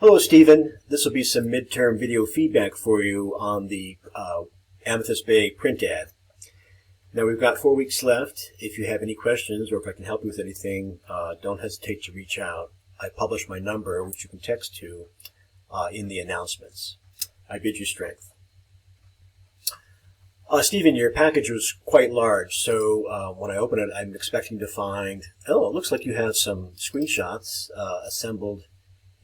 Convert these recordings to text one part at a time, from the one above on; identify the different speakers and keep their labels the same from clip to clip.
Speaker 1: Hello, Stephen. This will be some midterm video feedback for you on the Amethyst Bay print ad. Now, we've got 4 weeks left. If you have any questions or if I can help you with anything, don't hesitate to reach out. I publish my number, which you can text to, in the announcements. I bid you strength. Stephen, your package was quite large, so when I open it, I'm expecting to find, it looks like you have some screenshots assembled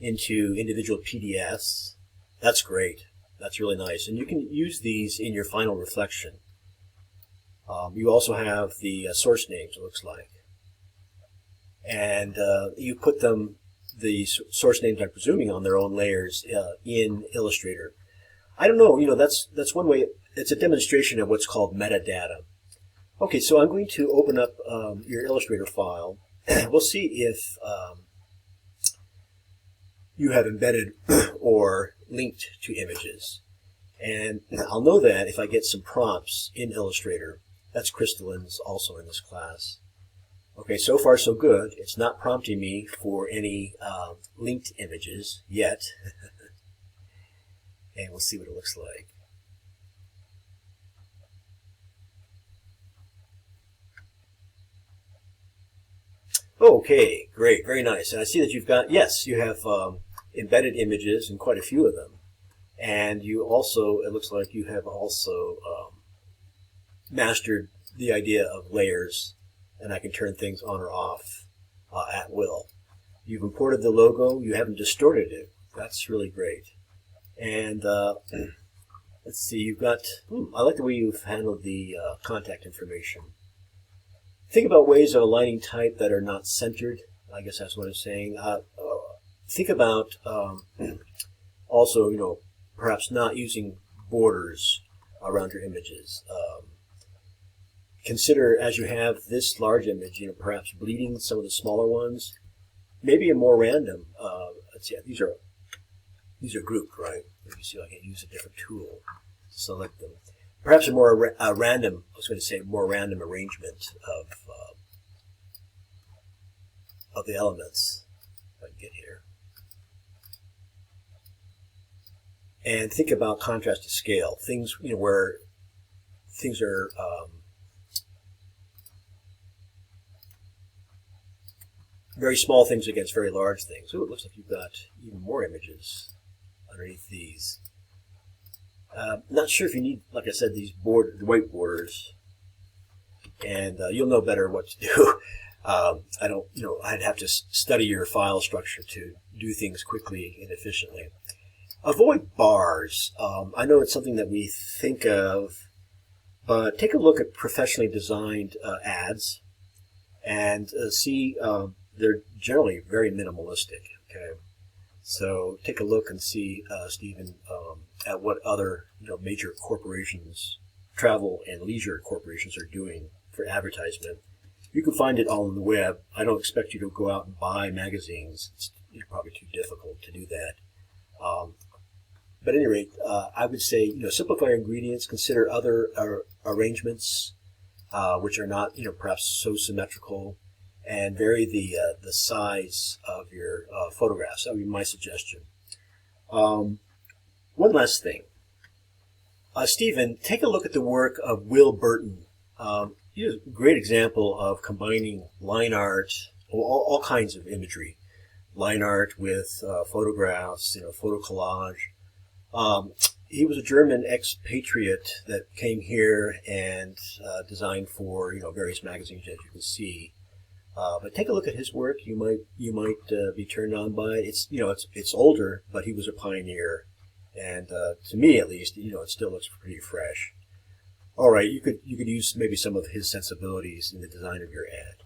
Speaker 1: into individual PDFs. That's great. That's really nice. And you can use these in your final reflection. You also have the source names, it looks like. And you put them, the source names, I'm presuming, on their own layers in Illustrator. I don't know, that's one way. It's a demonstration of what's called metadata. Okay, so I'm going to open up your Illustrator file. We'll see if you have embedded or linked to images. And I'll know that if I get some prompts in Illustrator. That's crystallines also in this class. Okay, so far so good. It's not prompting me for any linked images yet. And we'll see what it looks like. Okay, great, very nice. And I see that you've got, yes, you have embedded images and quite a few of them. And you also, it looks like you have also mastered the idea of layers, and I can turn things on or off at will. You've imported the logo, you haven't distorted it. That's really great. And let's see, you've got, I like the way you've handled the contact information. Think about ways of aligning type that are not centered. I guess that's what I'm saying. Think about also, perhaps not using borders around your images. Consider, as you have this large image, perhaps bleeding some of the smaller ones. Maybe a more random. Let's see, these are grouped, right? Let me see if I can use a different tool to select them. Perhaps a more random, I was going to say, more random arrangement of the elements. If I can get here. And think about contrast to scale. Things, where things are very small things against very large things. Oh, it looks like you've got even more images underneath these. Not sure if you need, like I said, these the white borders, and you'll know better what to do. I don't, I'd have to study your file structure to do things quickly and efficiently. Avoid bars. I know it's something that we think of, but take a look at professionally designed ads and see they're generally very minimalistic. Okay. So take a look and see, Stephen, at what other major corporations, travel and leisure corporations are doing for advertisement. You can find it all on the web. I don't expect you to go out and buy magazines. It's probably too difficult to do that. But at any rate, I would say, simplify your ingredients. Consider other arrangements which are not, perhaps so symmetrical. And vary the size of your photographs. That would be my suggestion. One last thing. Stephen, take a look at the work of Burton. He's a great example of combining line art, all kinds of imagery. Line art with photographs, photo collage. He was a German expatriate that came here and designed for various magazines, as you can see. But take a look at his work. You might be turned on by it. It's older, but he was a pioneer, and to me at least, it still looks pretty fresh. All right, you could use maybe some of his sensibilities in the design of your ad.